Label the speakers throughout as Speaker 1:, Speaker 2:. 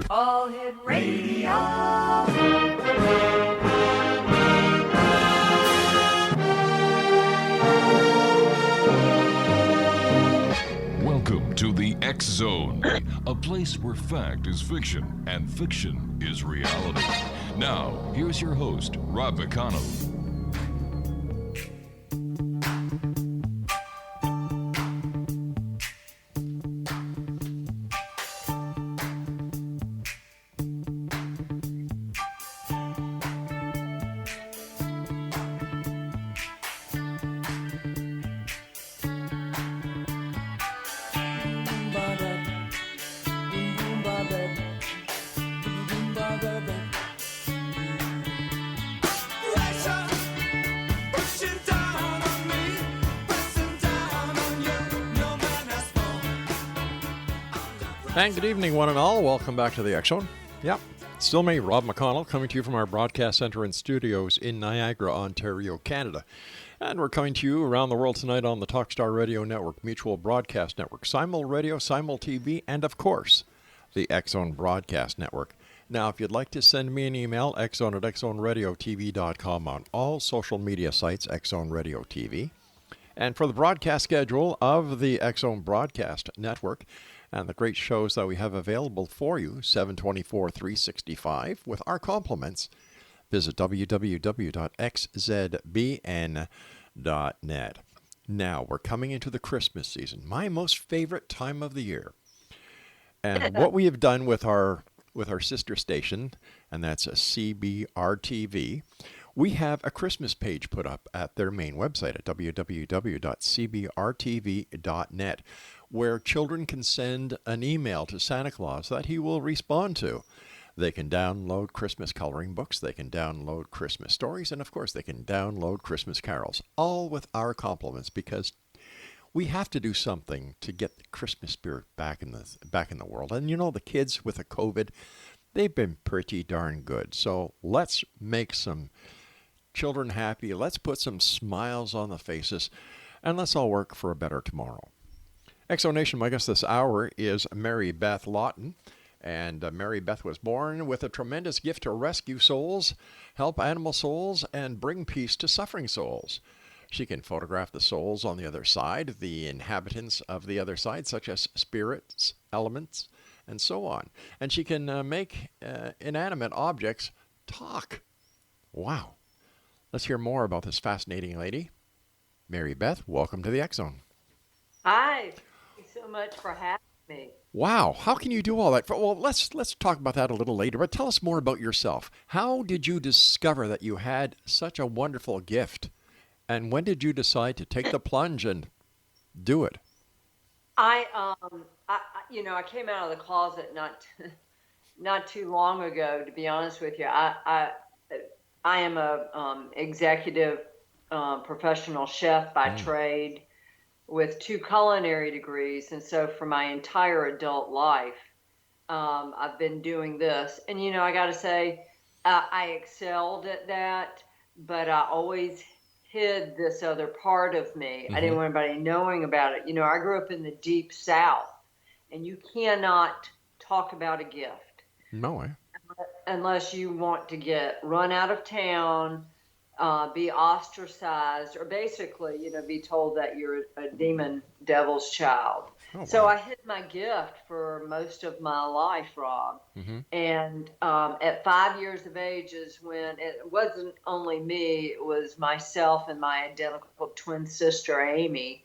Speaker 1: All Hit Radio.
Speaker 2: Welcome to the X Zone, a place where fact is fiction and fiction is reality. Now, here's your host, Rob McConnell.
Speaker 3: And good evening, one and all. Welcome back to the X Zone. Yep, still me, Rob McConnell, coming to you from our broadcast center and studios in Niagara, Ontario, Canada. And we're coming to you around the world tonight on the Talkstar Radio Network, Mutual Broadcast Network, Simul Radio, Simul TV, and of course, the X Zone Broadcast Network. Now, if you'd like to send me an email, xzone@xzoneradiotv.com, on all social media sites, X Zone Radio TV. And for the broadcast schedule of the X Zone Broadcast Network, and the great shows that we have available for you, 724-365, with our compliments, visit www.xzbn.net. Now, we're coming into the Christmas season, my most favorite time of the year. And what we have done with our sister station, and that's a CBR-TV, we have a Christmas page put up at their main website at www.cbrtv.net, where children can send an email to Santa Claus that he will respond to. They can download Christmas coloring books, they can download Christmas stories, and of course they can download Christmas carols, all with our compliments, because we have to do something to get the Christmas spirit back in the world. And you know, the kids with the COVID, they've been pretty darn good. So let's make some children happy, let's put some smiles on the faces, and let's all work for a better tomorrow. Exonation, my guest this hour is Mary Beth LAWTON. And Mary Beth was born with a tremendous gift to rescue souls, help animal souls, and bring peace to suffering souls. She can photograph the souls on the other side, the inhabitants of the other side, such as spirits, elements, and so on. And she can make inanimate objects talk. Wow. Let's hear more about this fascinating lady. Mary Beth, welcome to the X Zone.
Speaker 4: Hi. Thank you so much for having me.
Speaker 3: Wow. How can you do all that? Well, let's talk about that a little later, but tell us more about yourself. How did you discover that you had such a wonderful gift? And when did you decide to take the plunge and do it?
Speaker 4: I came out of the closet not too long ago, to be honest with you. I am a executive professional chef by trade, with 2 culinary degrees. And so for my entire adult life, I've been doing this. And, you know, I got to say, I excelled at that, but I always hid this other part of me. Mm-hmm. I didn't want anybody knowing about it. You know, I grew up in the deep South, and you cannot talk about a gift.
Speaker 3: No way.
Speaker 4: Unless you want to get run out of town, be ostracized, or basically, you know, be told that you're a demon devil's child. Oh, wow. So I hid my gift for most of my life, Rob. Mm-hmm. And at 5 years of age is when it wasn't only me, it was myself and my identical twin sister, Amy.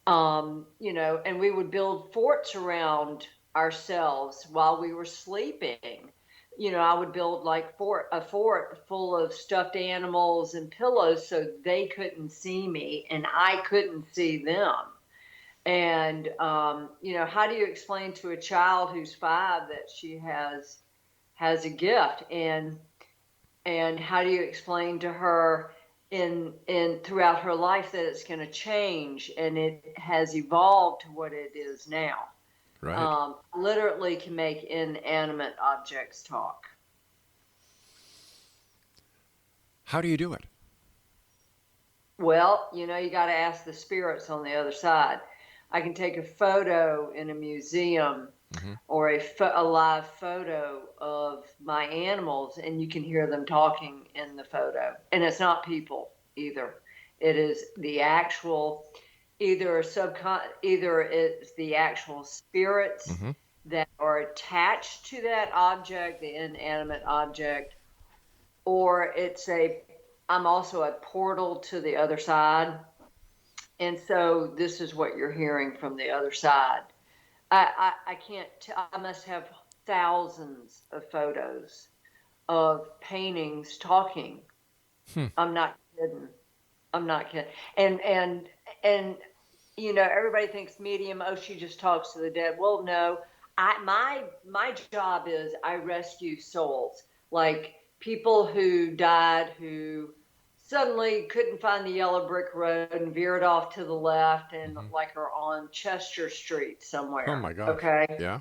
Speaker 4: You know, and we would build forts around ourselves while we were sleeping. You know, I would build like a fort full of stuffed animals and pillows so they couldn't see me and I couldn't see them. And, you know, how do you explain to a child who's 5 that she has a gift? And how do you explain to her in throughout her life that it's going to change and it has evolved to what it is now?
Speaker 3: Right.
Speaker 4: Literally can make inanimate objects talk.
Speaker 3: How do you do it?
Speaker 4: Well, you know, you got to ask the spirits on the other side. I can take a photo in a museum or a live photo of my animals, and you can hear them talking in the photo. And it's not people either. It is the actual, either it's the actual spirits that are attached to that object, the inanimate object, or I'm also a portal to the other side. And so this is what you're hearing from the other side. I must have thousands of photos of paintings talking. I'm not kidding. I'm not kidding. And everybody thinks medium, oh, she just talks to the dead. Well, no. My job is I rescue souls, like people who died who suddenly couldn't find the yellow brick road and veered off to the left and like are on Chester Street somewhere.
Speaker 3: Oh my gosh.
Speaker 4: Okay.
Speaker 3: Yeah.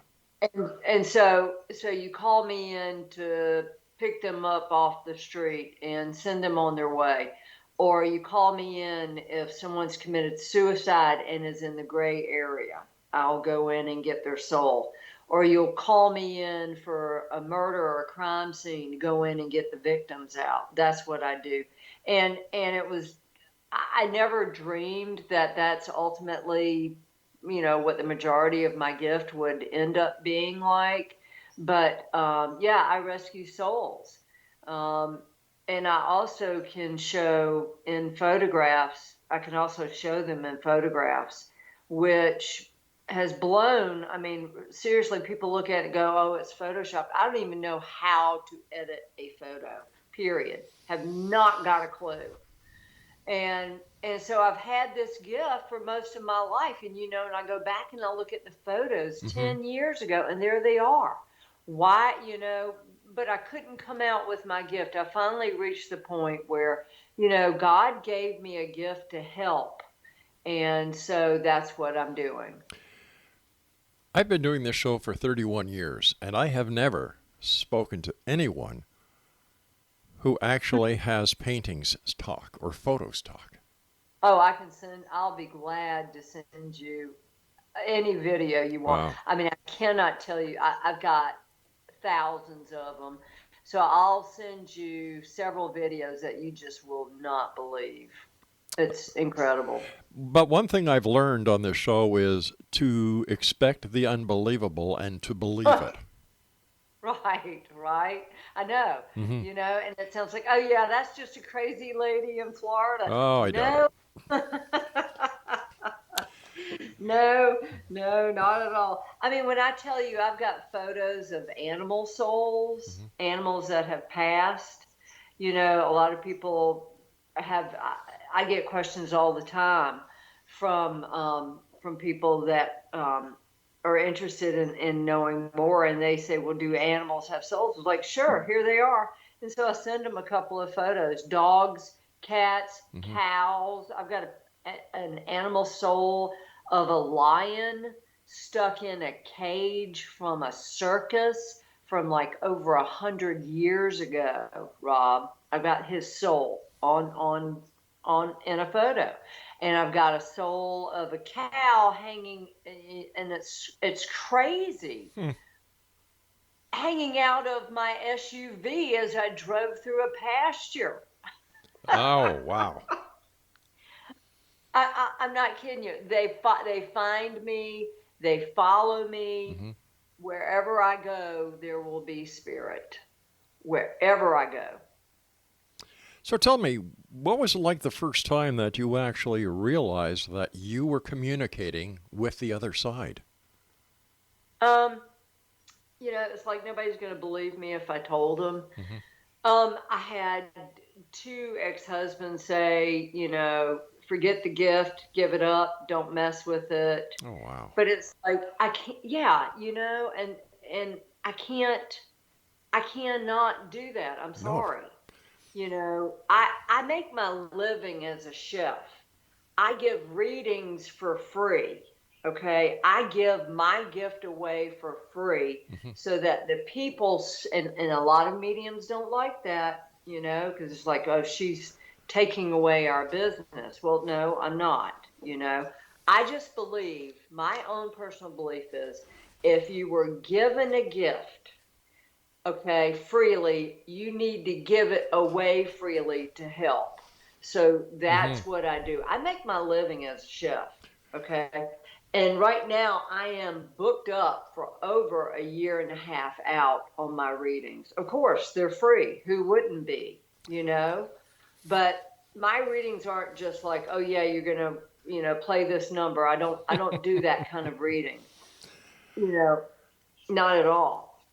Speaker 4: And so you call me in to pick them up off the street and send them on their way. Or you call me in if someone's committed suicide and is in the gray area. I'll go in and get their soul. Or you'll call me in for a murder or a crime scene to go in and get the victims out. That's what I do. And I never dreamed that that's ultimately, what the majority of my gift would end up being like. But I rescue souls. And I also can show in photographs, I can also show them in photographs, which has blown. I mean, seriously, people look at it and go, oh, it's Photoshop. I don't even know how to edit a photo, period. Have not got a clue. And so I've had this gift for most of my life. And, and I go back and I look at the photos 10 years ago, and there they are. Why, but I couldn't come out with my gift. I finally reached the point where, God gave me a gift to help. And so that's what I'm doing.
Speaker 3: I've been doing this show for 31 years, and I have never spoken to anyone who actually has paintings talk or photos talk.
Speaker 4: Oh, I'll be glad to send you any video you want.
Speaker 3: Wow.
Speaker 4: I mean, I cannot tell you, I've got thousands of them. So I'll send you several videos that you just will not believe. It's incredible.
Speaker 3: But one thing I've learned on this show is to expect the unbelievable and to believe it.
Speaker 4: Right. I know. And it sounds like, oh yeah, that's just a crazy lady in Florida.
Speaker 3: Oh, I doubt it.
Speaker 4: No, not at all. I mean, when I tell you I've got photos of animal souls, animals that have passed, a lot of people I get questions all the time from people that are interested in knowing more, and they say, well, do animals have souls? It's like, sure, here they are. And so I send them a couple of photos, dogs, cats, cows. I've got an animal soul of a lion stuck in a cage from a circus from like over 100 years ago, Rob. I've got his soul on in a photo. And I've got a soul of a cow hanging, and it's crazy. Hanging out of my SUV as I drove through a pasture.
Speaker 3: Oh, wow.
Speaker 4: I'm not kidding you. They find me. They follow me. Wherever I go, there will be spirit. Wherever I go.
Speaker 3: So tell me, what was it like the first time that you actually realized that you were communicating with the other side?
Speaker 4: It's like nobody's going to believe me if I told them. I had 2 ex-husbands say, forget the gift, give it up, don't mess with it.
Speaker 3: Oh, wow.
Speaker 4: But it's like, I can't, and I cannot do that. I'm sorry. I make my living as a chef. I give readings for free. Okay. I give my gift away for free so that the people, and a lot of mediums don't like that, because it's like, oh, she's taking away our business. Well, no, I'm not, I just believe, my own personal belief is, if you were given a gift, okay, freely, you need to give it away freely to help. So that's what I do. I make my living as a chef, okay? And right now I am booked up for over a year and a half out on my readings. Of course, they're free. Who wouldn't be, you know? But my readings aren't just like, oh yeah, you're going to, you know, play this number. I don't do that kind of reading. You know, not at all.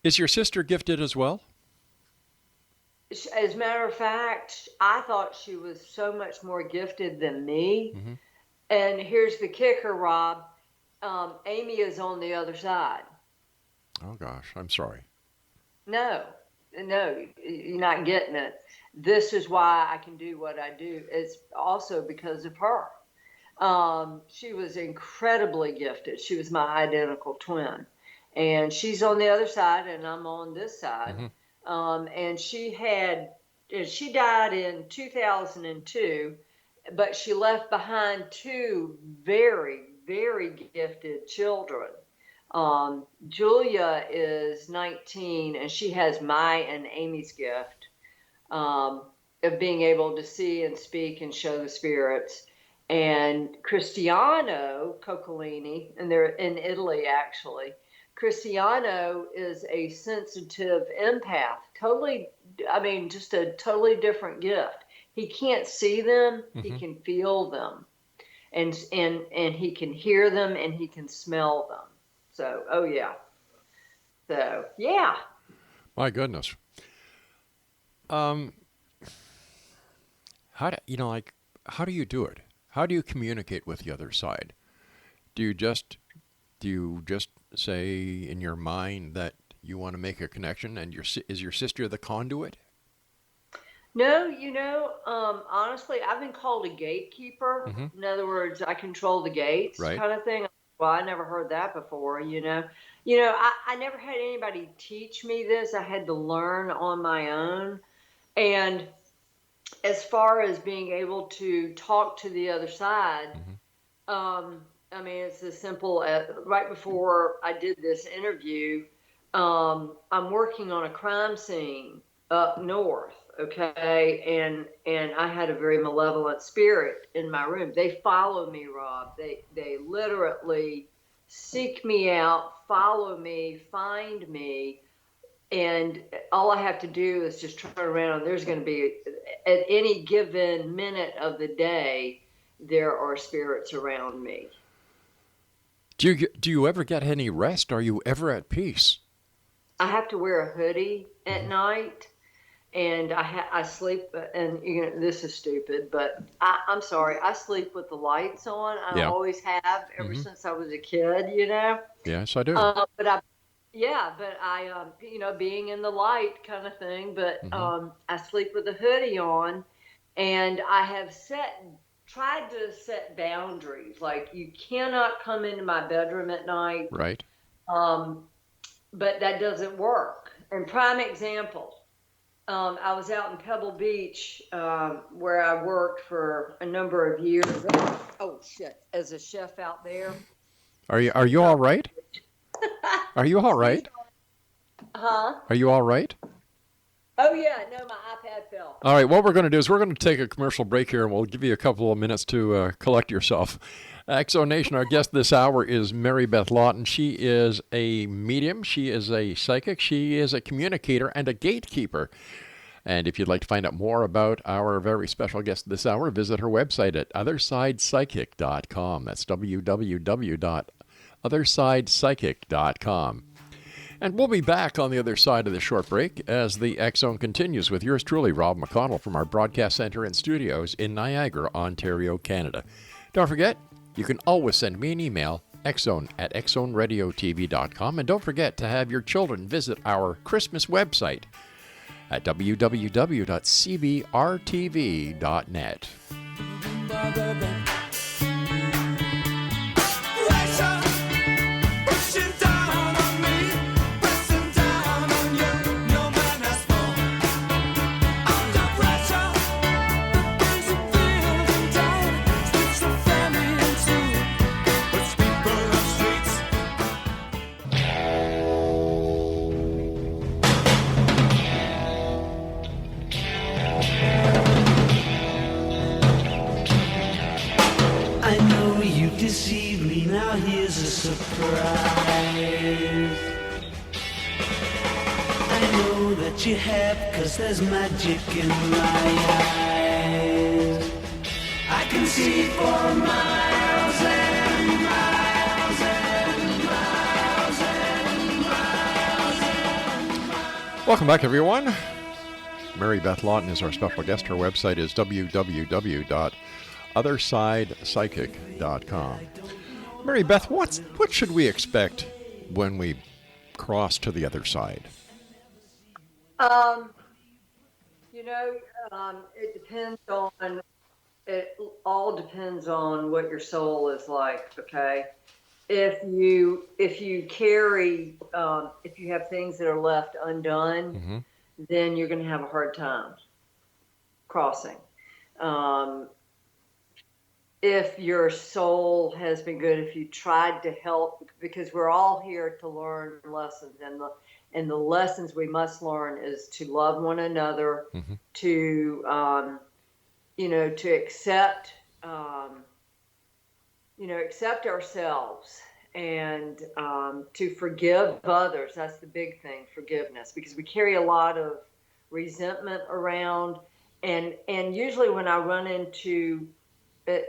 Speaker 3: Is your sister gifted as well?
Speaker 4: As a matter of fact, I thought she was so much more gifted than me. And here's the kicker, Rob. Amy is on the other side.
Speaker 3: Oh, gosh, I'm sorry.
Speaker 4: No, you're not getting it. This is why I can do what I do. It's also because of her. She was incredibly gifted. She was my identical twin. And she's on the other side, and I'm on this side. And she died in 2002, but she left behind two very, very gifted children. Julia is 19, and she has my and Amy's gift of being able to see and speak and show the spirits. And Cristiano Coccolini, and they're in Italy actually. Cristiano is a sensitive empath, just a totally different gift. He can't see them, he can feel them, and he can hear them, and he can smell them. So, oh yeah. So, yeah.
Speaker 3: My goodness. How do you do it? How do you communicate with the other side? Do you just say in your mind that you want to make a connection, and is your sister the conduit?
Speaker 4: No, honestly, I've been called a gatekeeper. In other words, I control the gates, kind of thing. Well, I never heard that before, I never had anybody teach me this. I had to learn on my own. And as far as being able to talk to the other side, it's as simple as right before I did this interview, I'm working on a crime scene up north, okay? And I had a very malevolent spirit in my room. They follow me, Rob. They literally seek me out, follow me, find me, and all I have to do is just turn around, and there's going to be, at any given minute of the day, there are spirits around me.
Speaker 3: Do you ever get any rest? Are you ever at peace?
Speaker 4: I have to wear a hoodie at night, and I sleep, and this is stupid, but I'm sorry, I sleep with the lights on. I always have ever since I was a kid,
Speaker 3: Yes, I do.
Speaker 4: But I being in the light kind of thing, but I sleep with a hoodie on, and I have tried to set boundaries, like you cannot come into my bedroom at night.
Speaker 3: Right.
Speaker 4: But that doesn't work. And prime example, I was out in Pebble Beach, where I worked for a number of years. Oh shit! As a chef out there.
Speaker 3: Are you all right? Are you all right?
Speaker 4: Huh?
Speaker 3: Are you all right?
Speaker 4: Oh yeah, no, my iPad fell.
Speaker 3: All right, what we're going to do is we're going to take a commercial break here, and we'll give you a couple of minutes to collect yourself. Exo Nation, our guest this hour is Mary Beth Lawton. She is a medium, she is a psychic, she is a communicator, and a gatekeeper. And if you'd like to find out more about our very special guest this hour, visit her website at OthersidePsychic.com. That's www.OthersidePsychic.com. And we'll be back on the other side of the short break as the X Zone continues with yours truly, Rob McConnell, from our broadcast center and studios in Niagara, Ontario, Canada. Don't forget, you can always send me an email, xzone@xzoneradiotv.com. And don't forget to have your children visit our Christmas website at www.cbrtv.net.
Speaker 5: eyes. I know that you have, 'cause there's magic in my eyes. I can see for miles and miles and miles and miles.
Speaker 3: Welcome back, everyone. Mary Beth Lawton is our special guest. Her website is www.othersidepsychic.com. Mary Beth, what should we expect when we cross to the other side?
Speaker 4: It depends on. It all depends on what your soul is like. Okay, if you carry, if you have things that are left undone, then you're going to have a hard time crossing. If your soul has been good, if you tried to help, because we're all here to learn lessons, and the lessons we must learn is to love one another, to to accept, accept ourselves, and to forgive others. That's the big thing, forgiveness, because we carry a lot of resentment around, and usually when I run into,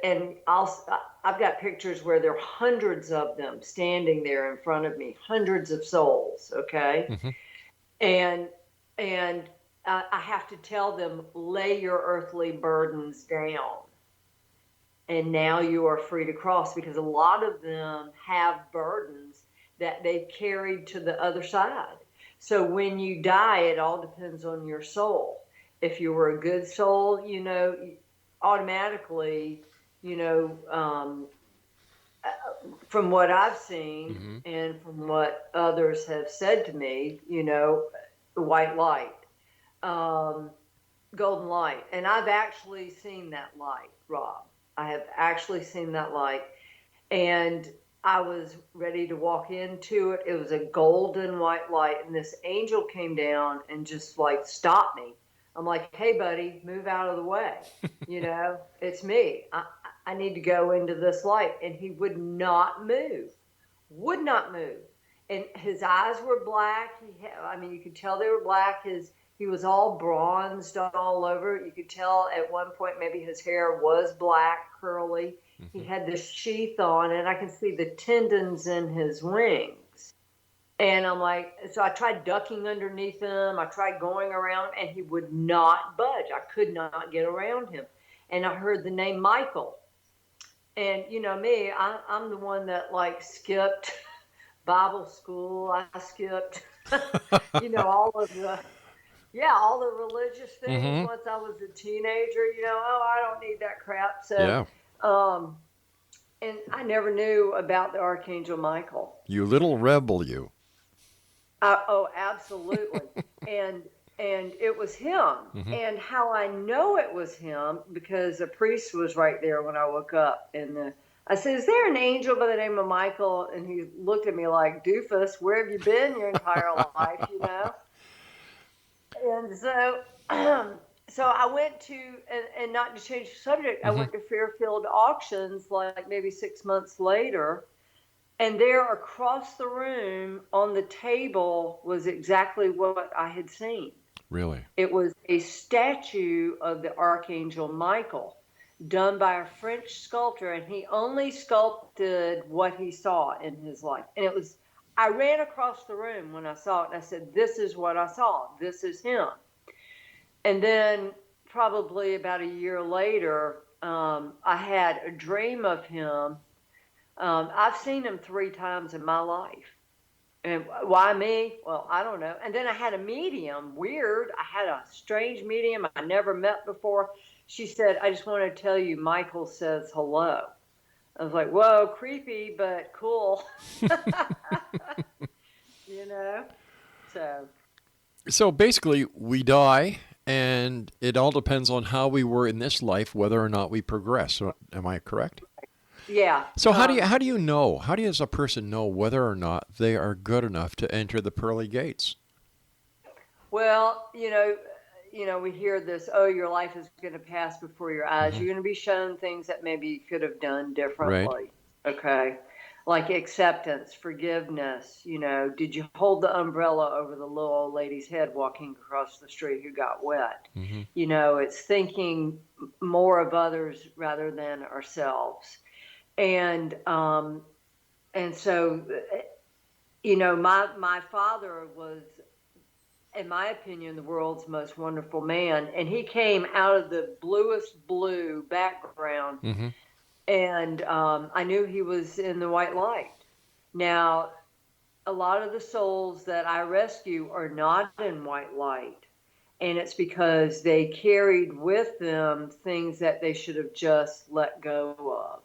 Speaker 4: and I've got pictures where there are hundreds of them standing there in front of me, hundreds of souls, okay? And I have to tell them, lay your earthly burdens down. And now you are free to cross, because a lot of them have burdens that they've carried to the other side. So when you die, it all depends on your soul. If you were a good soul, automatically, from what I've seen and from what others have said to me, the white light, golden light. And I've actually seen that light, Rob. I have actually seen that light. And I was ready to walk into it. It was a golden white light. And this angel came down and just stopped me. I'm like, hey, buddy, move out of the way. It's me. I need to go into this light. And he would not move. And his eyes were black. You could tell they were black. He was all bronzed all over. You could tell at one point maybe his hair was black, curly. He had this sheath on, and I can see the tendons in his wings. And I'm like, so I tried ducking underneath him. I tried going around, and he would not budge. I could not get around him. And I heard the name Michael. And me, I'm the one that skipped Bible school. I skipped, all of all the religious things once I was a teenager. I don't need that crap. So, and I never knew about the Archangel Michael.
Speaker 3: You little rebel, you.
Speaker 4: Oh, absolutely. and it was him. And how I know it was him, because a priest was right there when I woke up. And I said, is there an angel by the name of Michael? And he looked at me like, doofus, where have you been your entire life, And so I went to, and not to change the subject, I went to Fairfield Auctions maybe 6 months later. And there across the room on the table was exactly what I had seen.
Speaker 3: Really?
Speaker 4: It was a statue of the Archangel Michael done by a French sculptor, and he only sculpted what he saw in his life. And I ran across the room when I saw it, and I said, this is what I saw. This is him. And then probably about a year later, I had a dream of him. I've seen him 3 times in my life. And why me? Well, I don't know. And then I had a medium, weird. I had a strange medium I never met before. She said, I just want to tell you, Michael says hello. I was like, whoa, creepy, but cool.
Speaker 3: So basically, we die, and it all depends on how we were in this life, whether or not we progress. So, am I correct?
Speaker 4: Yeah.
Speaker 3: So how do you know? How does a person know whether or not they are good enough to enter the pearly gates?
Speaker 4: Well, we hear this, your life is going to pass before your eyes. You're going to be shown things that maybe you could have done differently.
Speaker 3: Right.
Speaker 4: Okay. like acceptance, forgiveness. Did you hold the umbrella over the little old lady's head walking across the street who got wet?
Speaker 3: Mm-hmm.
Speaker 4: It's thinking more of others rather than ourselves. And so, my father was, in my opinion, the world's most wonderful man. And he came out of the bluest blue background.
Speaker 3: Mm-hmm.
Speaker 4: And I knew he was in the white light. Now, a lot of the souls that I rescue are not in white light. And it's because they carried with them things that they should have just let go of.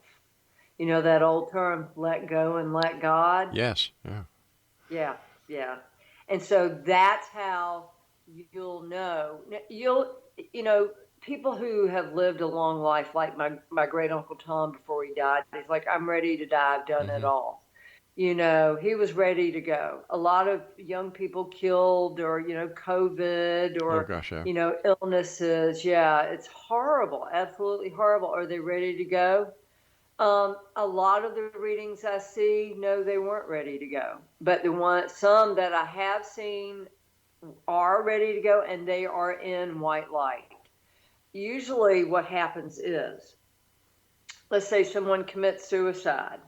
Speaker 4: You know that old term, let go and let God?
Speaker 3: Yes. Yeah.
Speaker 4: Yeah, yeah. And so that's how you'll know. People who have lived a long life, like my great uncle Tom before he died, he's like, I'm ready to die. I've done it all. He was ready to go. A lot of young people killed or, COVID
Speaker 3: Oh
Speaker 4: or,
Speaker 3: gosh, yeah.
Speaker 4: Illnesses. Yeah, it's horrible. Absolutely horrible. Are they ready to go? A lot of the readings I see, no, they weren't ready to go. But some that I have seen are ready to go, and they are in white light. Usually what happens is, let's say someone commits suicide.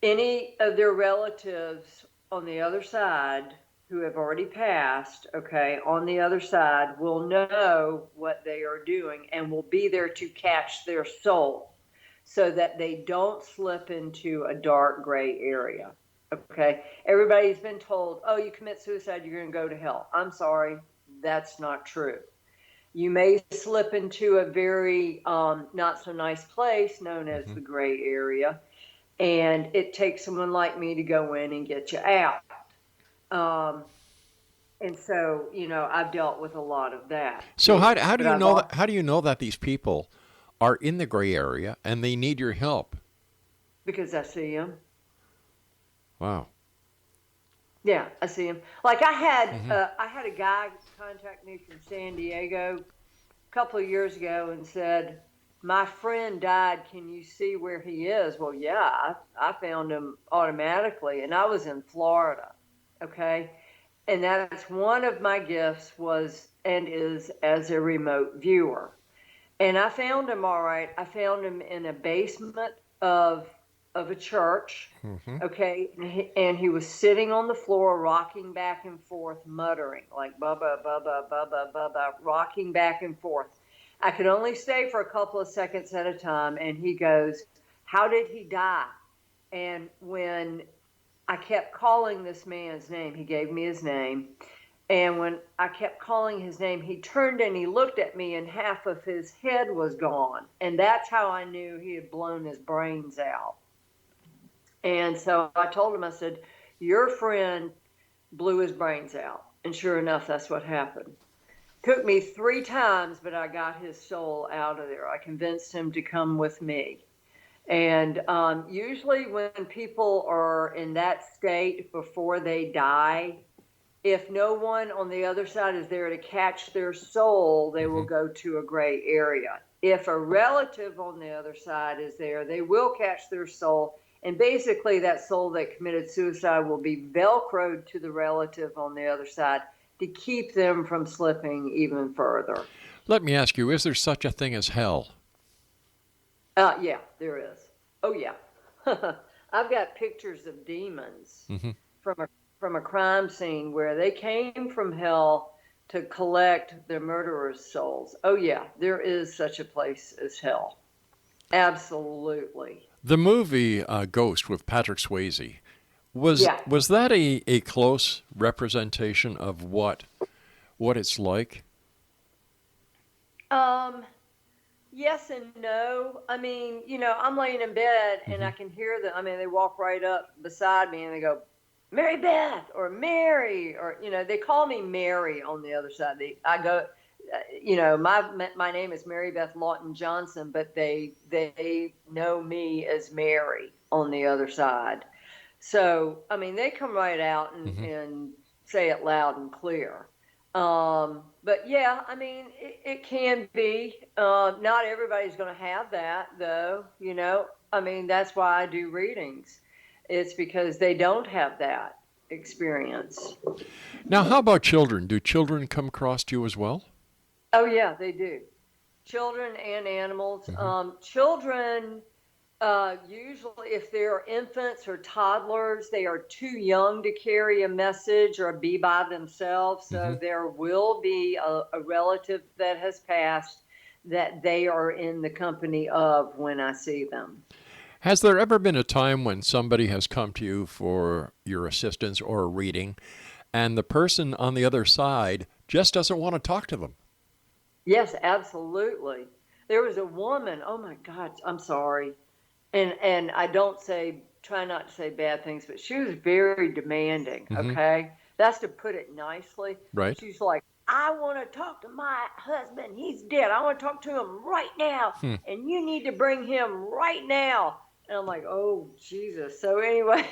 Speaker 4: Any of their relatives on the other side who have already passed, on the other side will know what they are doing and will be there to catch their soul, so that they don't slip into a dark gray area. Okay. Everybody's been told, oh, you commit suicide, you're going to go to hell. I'm sorry. That's not true. You may slip into a very not so nice place known as the gray area. And it takes someone like me to go in and get you out. And so, I've dealt with a lot of that.
Speaker 3: So how do you know that? How do you know that these people are in the gray area and they need your help?
Speaker 4: Because I see them.
Speaker 3: Wow.
Speaker 4: Yeah, I see them. Like I had a guy contact me from San Diego a couple of years ago and said, my friend died. Can you see where he is? Well, yeah, I found him automatically, and I was in Florida. Okay. And that's one of my gifts was and is as a remote viewer. And I found him all right. I found him in a basement of a church, and he was sitting on the floor, rocking back and forth, muttering like "bubba, bubba, bubba, bubba," rocking back and forth. I could only stay for a couple of seconds at a time, and he goes, "How did he die?" And when I kept calling this man's name, he gave me his name. And when I kept calling his name, he turned and he looked at me and half of his head was gone. And that's how I knew he had blown his brains out. And so I told him, I said, your friend blew his brains out. And sure enough, that's what happened. Took me 3 times, but I got his soul out of there. I convinced him to come with me. And usually when people are in that state before they die, if no one on the other side is there to catch their soul, they will go to a gray area. If a relative on the other side is there, they will catch their soul. And basically that soul that committed suicide will be Velcroed to the relative on the other side to keep them from slipping even further.
Speaker 3: Let me ask you, is there such a thing as hell?
Speaker 4: Yeah, there is. Oh, yeah. I've got pictures of demons from a crime scene where they came from hell to collect their murderers' souls. Oh, yeah, there is such a place as hell. Absolutely.
Speaker 3: The movie Ghost with Patrick Swayze, was that a close representation of what it's like?
Speaker 4: Yes and no. I mean, I'm laying in bed and I can hear them. I mean, they walk right up beside me and they go, Mary Beth or Mary, or, they call me Mary on the other side. I go, my name is Mary Beth Lawton Johnson, but they know me as Mary on the other side. So, I mean, they come right out and say it loud and clear. But yeah, I mean, it can be, not everybody's going to have that though, I mean, that's why I do readings. It's because they don't have that experience.
Speaker 3: Now, how about children? Do children come across to you as well?
Speaker 4: Oh, yeah, they do. Children and animals. Children, usually if they're infants or toddlers, they are too young to carry a message or be by themselves. So there will be a relative that has passed that they are in the company of when I see them.
Speaker 3: Has there ever been a time when somebody has come to you for your assistance or a reading, and the person on the other side just doesn't want to talk to them?
Speaker 4: Yes, absolutely. There was a woman, oh my God, I'm sorry. And I try not to say bad things, but she was very demanding, okay? That's to put it nicely.
Speaker 3: Right.
Speaker 4: She's like, I want to talk to my husband. He's dead. I want to talk to him right now. And you need to bring him right now. And I'm like, oh, Jesus. So anyway,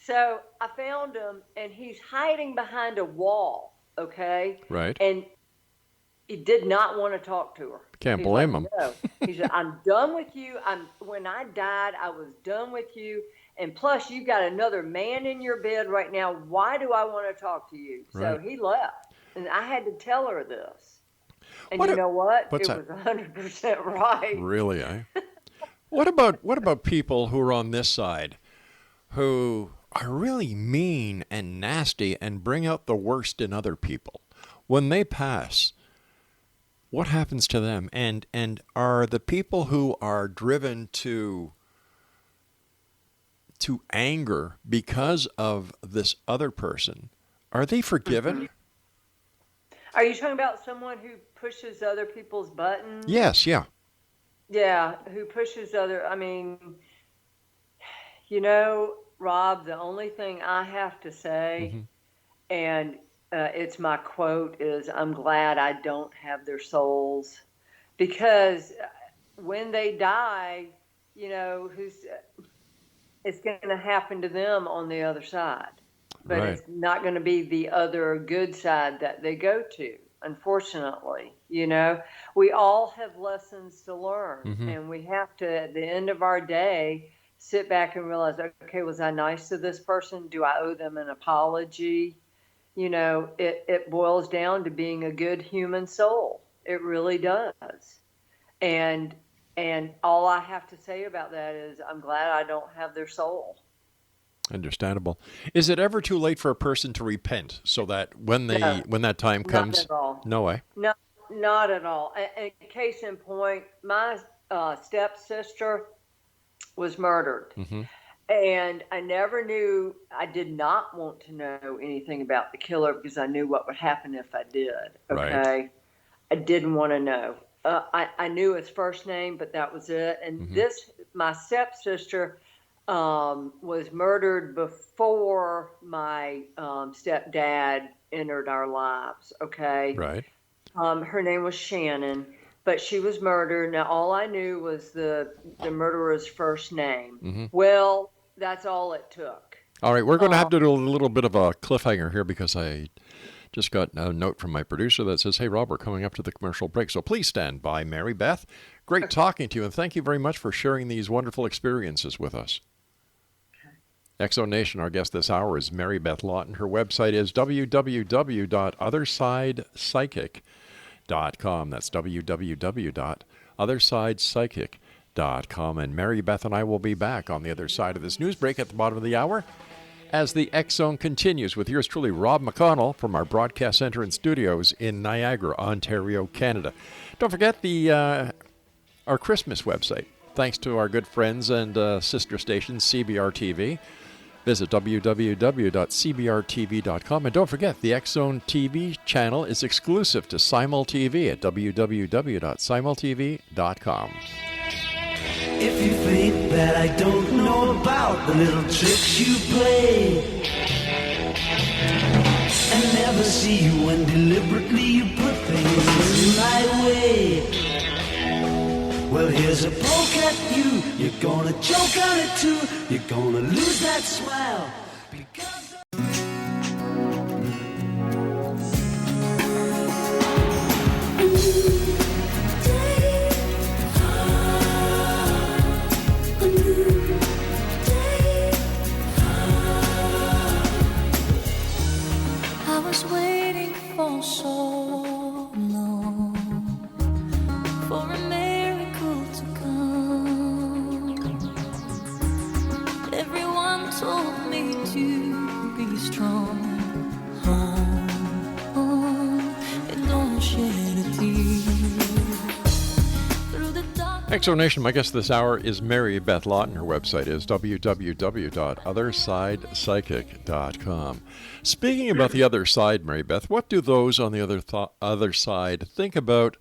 Speaker 4: so I found him, and he's hiding behind a wall, okay?
Speaker 3: Right.
Speaker 4: And he did not want to talk to her.
Speaker 3: Can't blame him.
Speaker 4: No. He said, I'm done with you. When I died, I was done with you. And plus, you got another man in your bed right now. Why do I want to talk to you?
Speaker 3: Right.
Speaker 4: So he left. And I had to tell her this. And
Speaker 3: What
Speaker 4: you
Speaker 3: a-
Speaker 4: know what?
Speaker 3: what's
Speaker 4: It
Speaker 3: that?
Speaker 4: was 100% right.
Speaker 3: Really, eh? What about people who are on this side who are really mean and nasty and bring out the worst in other people? When they pass, what happens to them? And are the people who are driven to anger because of this other person, are they forgiven?
Speaker 4: Are you talking about someone who pushes other people's buttons?
Speaker 3: Yes, yeah.
Speaker 4: Yeah, who pushes I mean, Rob, the only thing I have to say, and it's my quote, is I'm glad I don't have their souls, because when they die, it's going to happen to them on the other side. But
Speaker 3: Right.
Speaker 4: It's not going to be the other good side that they go to, unfortunately. We all have lessons to learn, and we have to, at the end of our day, sit back and realize, okay, was I nice to this person? Do I owe them an apology? It boils down to being a good human soul. It really does. And all I have to say about that is I'm glad I don't have their soul.
Speaker 3: Understandable. Is it ever too late for a person to repent so that when that time comes?
Speaker 4: Not at all.
Speaker 3: No way.
Speaker 4: No, not at all. And case in point, my stepsister was murdered. And I never knew, I did not want to know anything about the killer because I knew what would happen if I did. Okay.
Speaker 3: Right.
Speaker 4: I didn't want to know. I knew his first name, but that was it. And my stepsister was murdered before my stepdad entered our lives. Okay.
Speaker 3: Right.
Speaker 4: Her name was Shannon, but she was murdered. Now, all I knew was the murderer's first name. Well, that's all it took.
Speaker 3: All right, we're going to have to do a little bit of a cliffhanger here because I just got a note from my producer that says, hey, Rob, we're coming up to the commercial break. So please stand by, Mary Beth. Great talking to you, and thank you very much for sharing these wonderful experiences with us. Exo Nation, our guest this hour is Mary Beth Lawton. Her website is www.othersidepsychic.com. That's www.othersidepsychic.com. And Mary Beth and I will be back on the other side of this news break at the bottom of the hour as the X Zone continues with yours truly, Rob McConnell, from our broadcast center and studios in Niagara, Ontario, Canada. Don't forget our Christmas website. Thanks to our good friends and sister station, CBR TV. Visit www.cbrtv.com. And don't forget, the X Zone TV channel is exclusive to Simul TV at www.simultv.com.
Speaker 5: If you think that I don't know about the little tricks you play and never see you when deliberately you put things my way, well, here's a poke at you. You're gonna choke on it too. You're gonna lose that smile because
Speaker 1: Day, a new
Speaker 6: be strong. And don't shed a tear. Through the dark.
Speaker 3: Exonation, my guest this hour is Mary Beth Lawton. Her website is www.othersidepsychic.com. Speaking about the other side, Mary Beth, what do those on the other side think about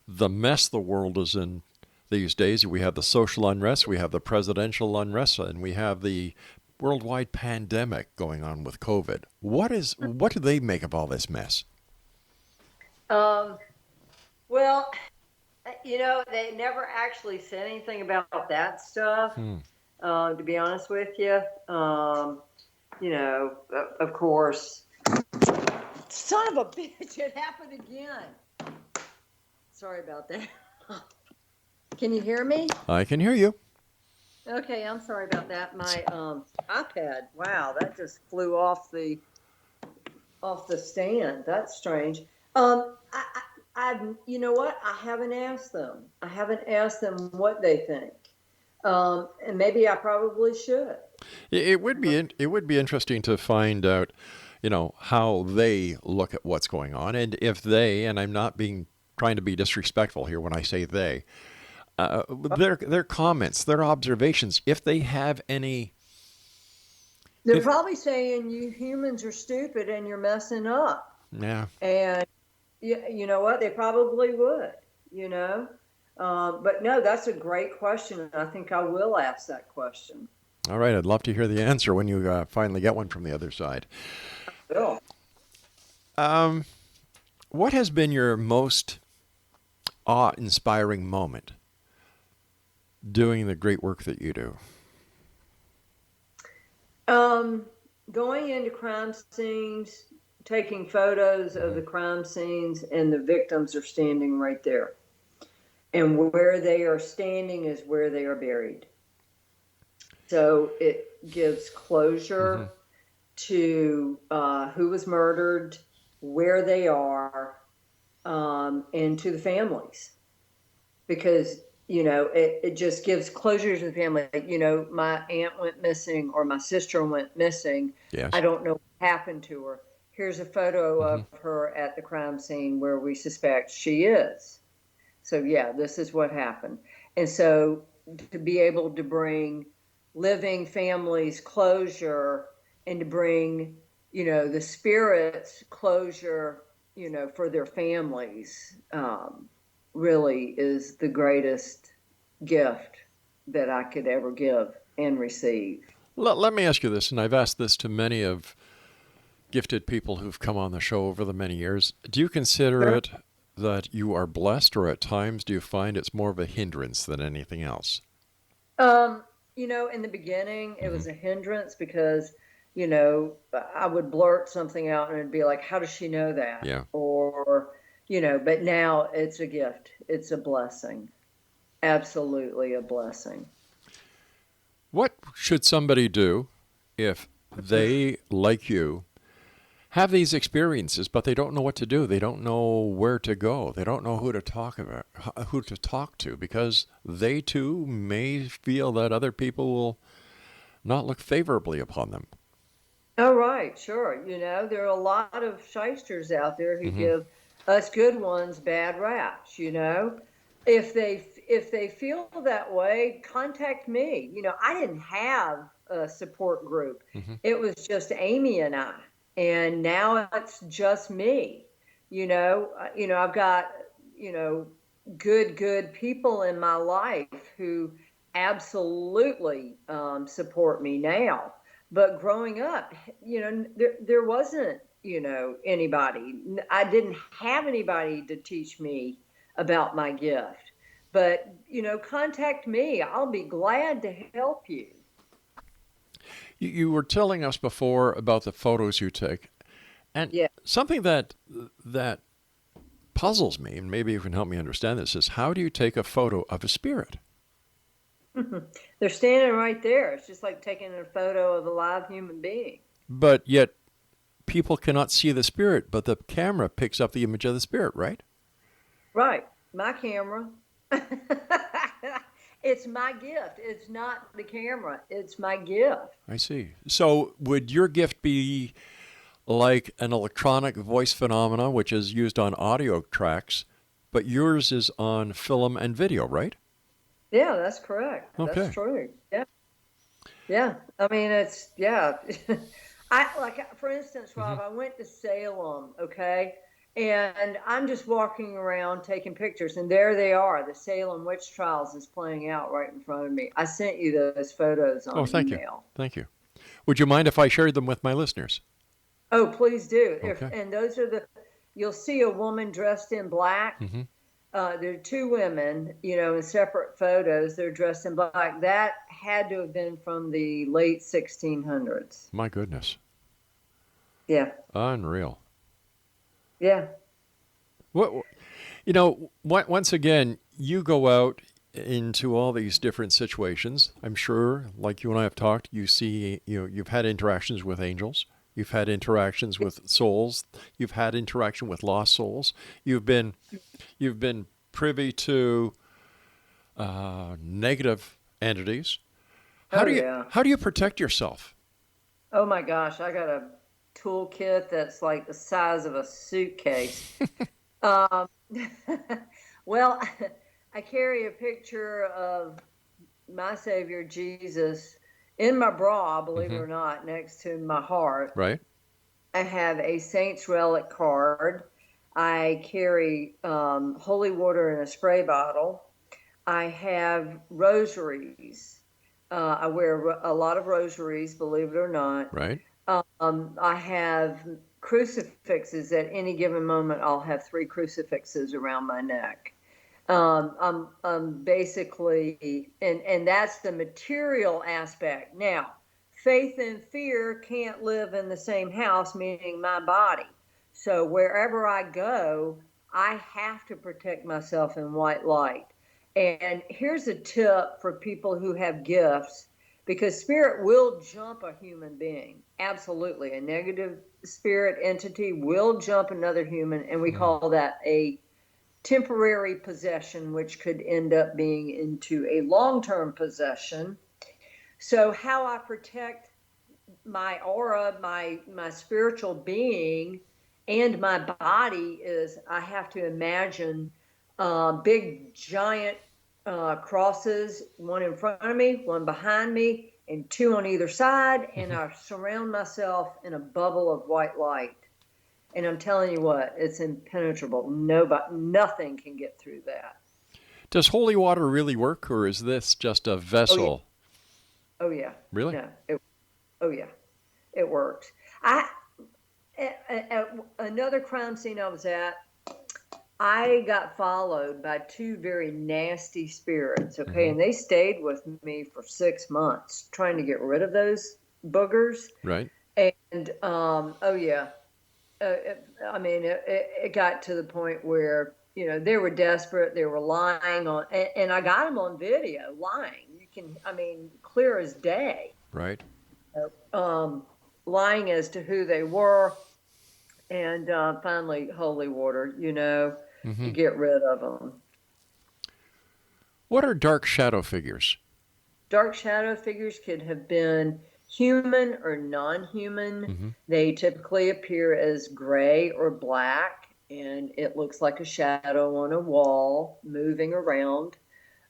Speaker 3: the mess the world is in these days? We have the social unrest, we have the presidential unrest, and we have the worldwide pandemic going on with COVID. What do they make of all this mess?
Speaker 4: Well, they never actually said anything about that stuff, to be honest with you. Of course, son of a bitch, it happened again. Sorry about that. Can you hear me?
Speaker 3: I can hear you.
Speaker 4: Okay, I'm sorry about that. My iPad, wow, that just flew off the stand. That's strange. You know what? I haven't asked them. I haven't asked them what they think, and maybe I probably should.
Speaker 3: It would be interesting to find out, how they look at what's going on, and if they, and I'm not trying to be disrespectful here when I say they, their comments, their observations, if they have any.
Speaker 4: They're probably saying you humans are stupid and you're messing up.
Speaker 3: Yeah.
Speaker 4: And you know what? They probably would, But no, that's a great question. And I think I will ask that question.
Speaker 3: All right. I'd love to hear the answer when you finally get one from the other side.
Speaker 4: Cool.
Speaker 3: What has been your most awe-inspiring moment doing the great work that you do?
Speaker 4: Going into crime scenes, taking photos of the crime scenes, and the victims are standing right there. And where they are standing is where they are buried. So it gives closure to who was murdered, where they are, and to the families. Because, it just gives closure to the family. My aunt went missing or my sister went missing.
Speaker 3: Yes.
Speaker 4: I don't know what happened to her. Here's a photo of her at the crime scene where we suspect she is. So, yeah, this is what happened. And so to be able to bring living families closure and to bring, the spirits closure, for their families, really is the greatest gift that I could ever give and receive.
Speaker 3: Let me ask you this, and I've asked this to many of gifted people who've come on the show over the many years. Do you consider it that you are blessed, or at times do you find it's more of a hindrance than anything else?
Speaker 4: In the beginning, it was a hindrance because, I would blurt something out and it'd be like, how does she know that?
Speaker 3: Yeah.
Speaker 4: Or, but now it's a gift. It's a blessing. Absolutely a blessing.
Speaker 3: What should somebody do if they, like you, have these experiences, but they don't know what to do? They don't know where to go. They don't know who to talk to, because they too may feel that other people will not look favorably upon them.
Speaker 4: Oh, right. Sure. There are a lot of shysters out there who give us good ones bad raps, If they feel that way, contact me. I didn't have a support group. It was just Amy and I. And now it's just me. I've got, good people in my life who absolutely support me now. But growing up, there wasn't, anybody. I didn't have anybody to teach me about my gift. But, contact me. I'll be glad to help you.
Speaker 3: You were telling us before about the photos you take. And something that puzzles me, and maybe you can help me understand this, is how do you take a photo of a spirit?
Speaker 4: They're standing right there. It's just like taking a photo of a live human being.
Speaker 3: But yet people cannot see the spirit, but the camera picks up the image of the spirit, right?
Speaker 4: Right. My camera. It's my gift. It's not the camera. It's my gift.
Speaker 3: I see. So would your gift be like an electronic voice phenomena, which is used on audio tracks, but yours is on film and video, right?
Speaker 4: Yeah, that's correct.
Speaker 3: Okay.
Speaker 4: That's true. Yeah. Yeah. I mean, it's, yeah. For instance, Rob, I went to Salem, okay? And I'm just walking around taking pictures, and there they are. The Salem witch trials is playing out right in front of me. I sent you those photos on
Speaker 3: Thank you.
Speaker 4: email.
Speaker 3: Thank you. Would you mind if I shared them with my listeners?
Speaker 4: Oh, please do.
Speaker 3: Okay.
Speaker 4: And those are you'll see a woman dressed in black. There are two women, in separate photos. They're dressed in black. That had to have been from the late 1600s.
Speaker 3: My goodness.
Speaker 4: Yeah.
Speaker 3: Unreal.
Speaker 4: Yeah.
Speaker 3: Once again, you go out into all these different situations. I'm sure, like you and I have talked, you see, you've had interactions with angels. You've had interactions with souls. You've had interaction with lost souls. You've been privy to negative entities. How do you protect yourself?
Speaker 4: Oh my gosh, I got a toolkit that's like the size of a suitcase. Well, I carry a picture of my Savior Jesus in my bra, believe it or not, next to my heart.
Speaker 3: Right.
Speaker 4: I have a Saints Relic card. I carry holy water in a spray bottle. I have rosaries. I wear a lot of rosaries, believe it or not.
Speaker 3: Right.
Speaker 4: I have crucifixes. At any given moment, I'll have 3 crucifixes around my neck. I'm basically, and that's the material aspect. Now, faith and fear can't live in the same house, meaning my body. So wherever I go, I have to protect myself in white light. And here's a tip for people who have gifts, because spirit will jump a human being. Absolutely. A negative spirit entity will jump another human, and we call that a temporary possession, which could end up being into a long-term possession. So how I protect my aura, my spiritual being, and my body is I have to imagine big, giant crosses, one in front of me, one behind me, and 2 on either side, and I surround myself in a bubble of white light. And I'm telling you what, it's impenetrable. Nothing can get through that.
Speaker 3: Does holy water really work, or is this just a vessel?
Speaker 4: Oh yeah.
Speaker 3: Really?
Speaker 4: No. It works. Another crime scene I was at, I got followed by 2 very nasty spirits. Okay, and they stayed with me for 6 months trying to get rid of those boogers.
Speaker 3: Right.
Speaker 4: And it got to the point where, they were desperate. They were lying on, and I got them on video lying. Clear as day.
Speaker 3: Right.
Speaker 4: Lying as to who they were. And finally, holy water, to get rid of them.
Speaker 3: What are dark shadow figures?
Speaker 4: Dark shadow figures could have been human or non-human. They typically appear as gray or black, and it looks like a shadow on a wall moving around.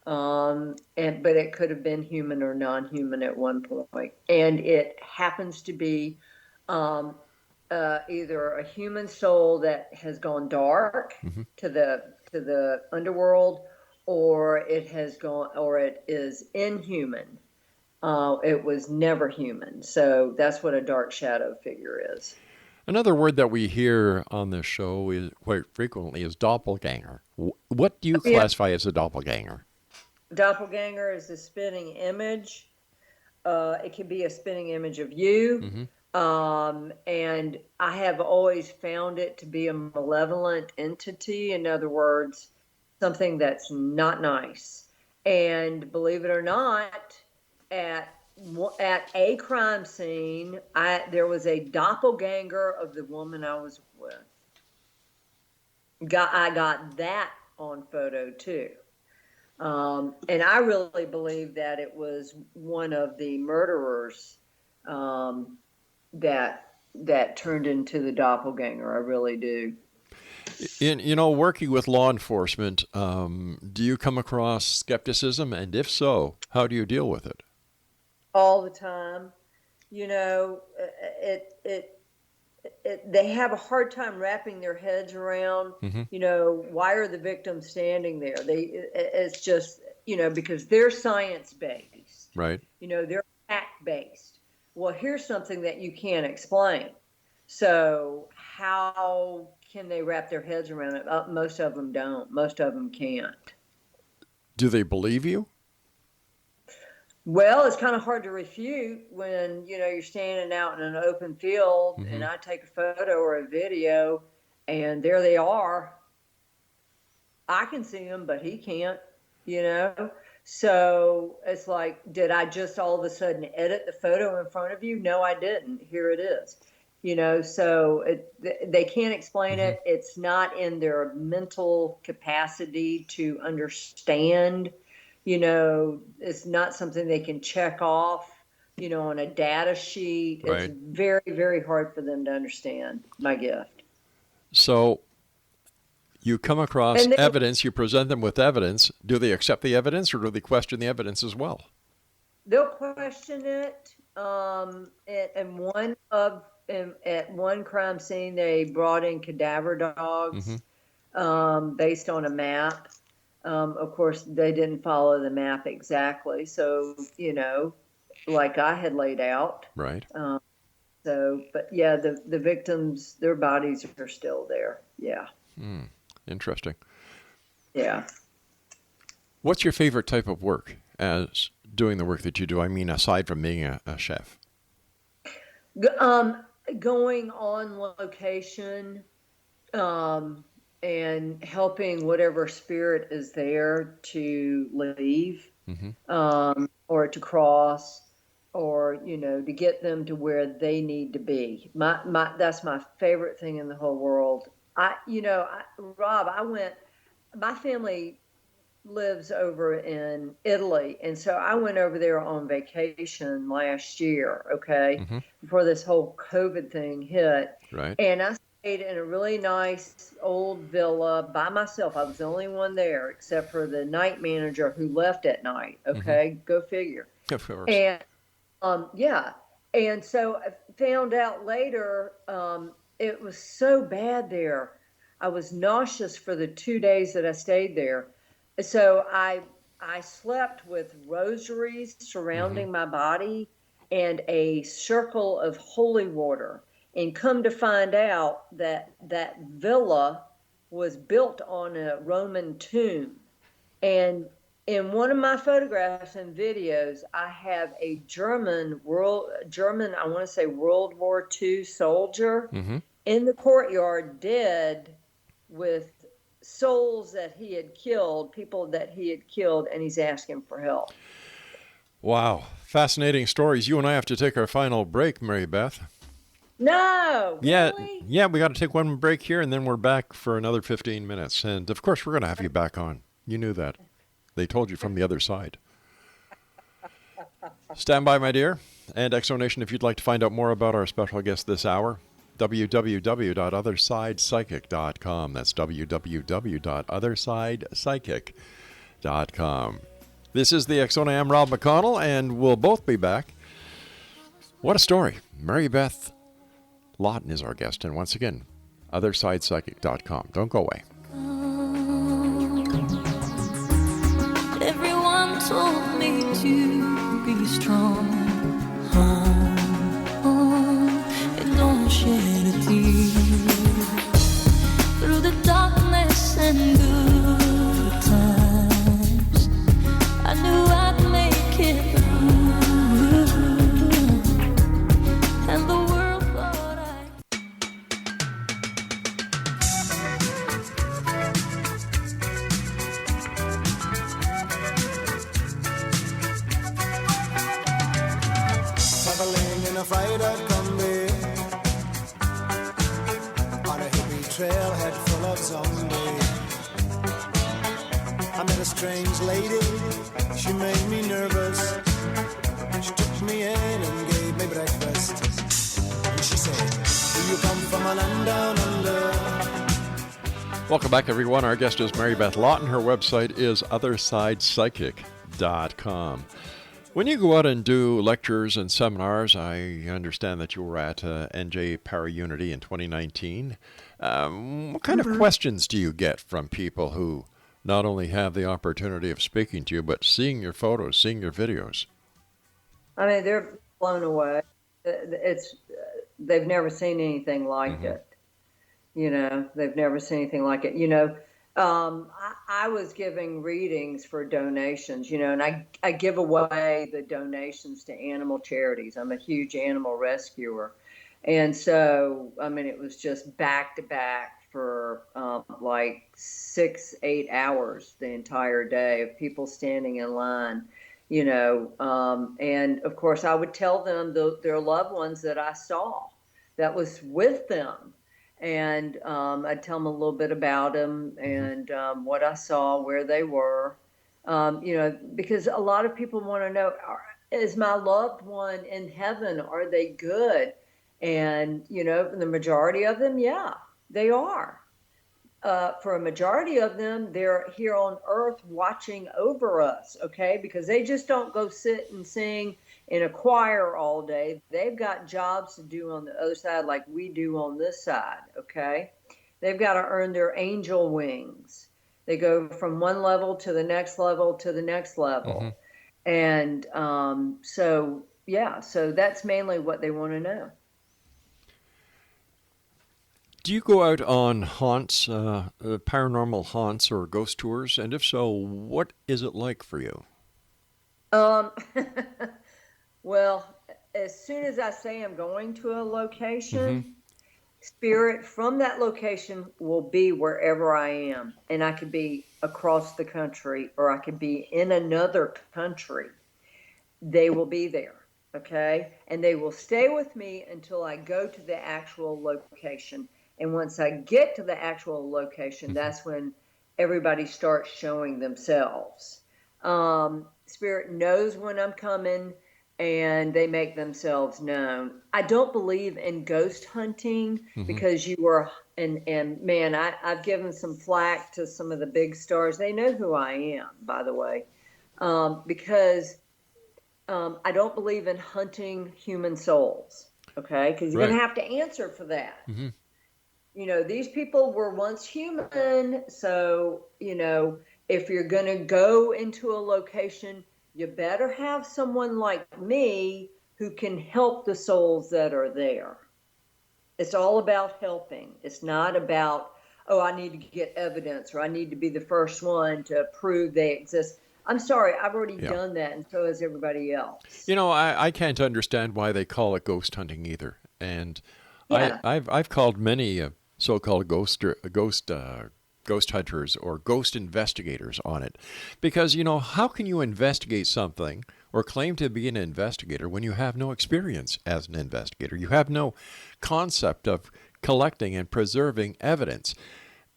Speaker 4: But it could have been human or non-human at one point. And it happens to be either a human soul that has gone dark to the underworld, or it is inhuman. It was never human. So that's what a dark shadow figure is.
Speaker 3: Another word that we hear on this show is quite frequently is doppelganger. What do you classify as a doppelganger?
Speaker 4: Doppelganger is a spitting image. It can be a spitting image of you. And I have always found it to be a malevolent entity. In other words, something that's not nice. And believe it or not, at a crime scene, there was a doppelganger of the woman I was with. I got that on photo too. And I really believe that it was one of the murderers that turned into the doppelganger. I really do.
Speaker 3: Working with law enforcement, do you come across skepticism? And if so, how do you deal with it?
Speaker 4: All the time. They have a hard time wrapping their heads around, why are the victims standing there? It's just, because they're science-based.
Speaker 3: Right.
Speaker 4: They're fact-based. Well, here's something that you can't explain. So how can they wrap their heads around it? Most of them don't. Most of them can't.
Speaker 3: Do they believe you?
Speaker 4: Well, it's kind of hard to refute when, you're standing out in an open field and I take a photo or a video and there they are. I can see them, but he can't, So it's like, did I just all of a sudden edit the photo in front of you? No, I didn't. Here it is. So they can't explain it. It's not in their mental capacity to understand. It's not something they can check off, on a data sheet.
Speaker 3: Right.
Speaker 4: It's very, very hard for them to understand my gift.
Speaker 3: So you come across evidence, you present them with evidence. Do they accept the evidence or do they question the evidence as well?
Speaker 4: They'll question it. At one crime scene, they brought in cadaver dogs based on a map. Of course, they didn't follow the map exactly. So, like I had laid out.
Speaker 3: Right.
Speaker 4: But yeah, the victims, their bodies are still there. Yeah.
Speaker 3: Interesting.
Speaker 4: Yeah.
Speaker 3: What's your favorite type of work as doing the work that you do? I mean, aside from being a chef.
Speaker 4: Going on location, and helping whatever spirit is there to leave, or to cross, or, to get them to where they need to be. That's my favorite thing in the whole world. Rob, my family lives over in Italy. And so I went over there on vacation last year, before this whole COVID thing hit.
Speaker 3: Right.
Speaker 4: And I stayed in a really nice old villa by myself. I was the only one there except for the night manager who left at night. Go figure.
Speaker 3: Of course.
Speaker 4: And and so I found out later, it was so bad there. I was nauseous for the 2 days that I stayed there. So I slept with rosaries surrounding my body and a circle of holy water. And come to find out that villa was built on a Roman tomb. And in one of my photographs and videos, I have a German, I want to say World War II soldier in the courtyard, dead, with souls that he had killed, people that he had killed, and he's asking for help.
Speaker 3: Wow. Fascinating stories. You and I have to take our final break, Mary Beth.
Speaker 4: No, really?
Speaker 3: Yeah, we got to take one break here, and then we're back for another 15 minutes. And, of course, we're going to have you back on. You knew that. They told you from the other side. Stand by, my dear. And Exonation, if you'd like to find out more about our special guest this hour, www.othersidepsychic.com. That's www.othersidepsychic.com. This is the X Zone. I am Rob McConnell, and we'll both be back. What a story. Mary Beth LAWTON is our guest, and once again, othersidepsychic.com. Don't go away.
Speaker 6: Everyone told me to be strong. And don't shed a tear through the darkness and good times. I knew I'd make it through, and the world thought
Speaker 5: Traveling in a freighter combi on a hippie trailhead full of zombies. I met a strange lady, she made me nervous. She took me in and gave me breakfast. And she said, do you come from a land down under?
Speaker 3: Welcome back, everyone. Our guest is Mary Beth Lawton. Her website is OthersidePsychic.com. When you go out and do lectures and seminars, I understand that you were at NJ Para Unity in 2019. What kind of questions do you get from people who not only have the opportunity of speaking to you, but seeing your photos, seeing your videos?
Speaker 4: I mean, they're blown away. They've never seen anything like it. You know, they've never seen anything like it. You know, I was giving readings for donations, you know, and I give away the donations to animal charities. I'm a huge animal rescuer. And so, I mean, it was just back to back for like 6-8 hours the entire day of people standing in line, you know. And of course, I would tell them their loved ones that I saw that was with them. And I'd tell them a little bit about them and what I saw, where they were, you know, because a lot of people want to know, is my loved one in heaven? Are they good? And, you know, the majority of them, yeah, they are. For a majority of them, they're here on earth watching over us, okay? Because they just don't go sit and sing in a choir all day. They've got jobs to do on the other side like we do on this side, okay? They've got to earn their angel wings. They go from one level to the next level to the next level. And so, yeah, so that's mainly what they want to know.
Speaker 3: Do you go out on haunts, paranormal haunts or ghost tours? And if so, what is it like for you?
Speaker 4: Well, as soon as I say I'm going to a location, spirit from that location will be wherever I am. And I could be across the country or I could be in another country. They will be there, okay? And they will stay with me until I go to the actual location. And once I get to the actual location, that's when everybody starts showing themselves. Spirit knows when I'm coming, and they make themselves known. I don't believe in ghost hunting because you are, and man, I've given some flack to some of the big stars. They know who I am, by the way, because I don't believe in hunting human souls, okay? Because you're going to have to answer for that. You know, these people were once human, so, you know, if you're going to go into a location, you better have someone like me who can help the souls that are there. It's all about helping. It's not about, oh, I need to get evidence or I need to be the first one to prove they exist. I'm sorry, I've already done that, and so has everybody else.
Speaker 3: You know, I can't understand why they call it ghost hunting either. And I've called many so-called ghost hunters or ghost investigators on it. Because, you know, how can you investigate something or claim to be an investigator when you have no experience as an investigator? You have no concept of collecting and preserving evidence.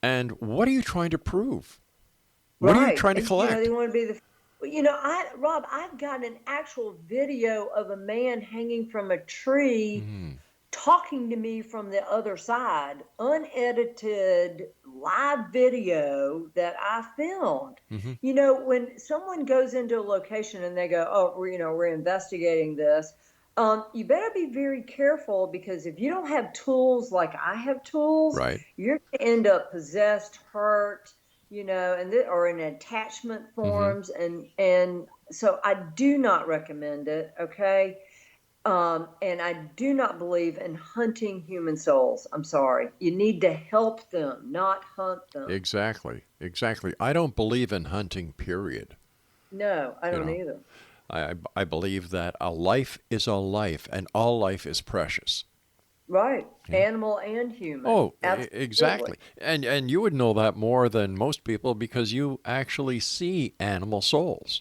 Speaker 3: And what are you trying to prove? What are you trying to collect?
Speaker 4: You know, they want to be the... You know, Rob, I've got an actual video of a man hanging from a tree talking to me from the other side, unedited live video that I filmed. You know, when someone goes into a location and they go, oh, we're investigating this, you better be very careful, because if you don't have tools like I have tools, you're going to end up possessed, hurt, you know, or in attachment forms. And so I do not recommend it, okay? And I do not believe in hunting human souls. I'm sorry. You need to help them, not hunt them.
Speaker 3: Exactly. I don't believe in hunting, period.
Speaker 4: No, I don't either.
Speaker 3: I believe that a life is a life, and all life is precious.
Speaker 4: Right. Animal and human.
Speaker 3: Oh,
Speaker 4: absolutely.
Speaker 3: Exactly. And you would know that more than most people because you actually see animal souls.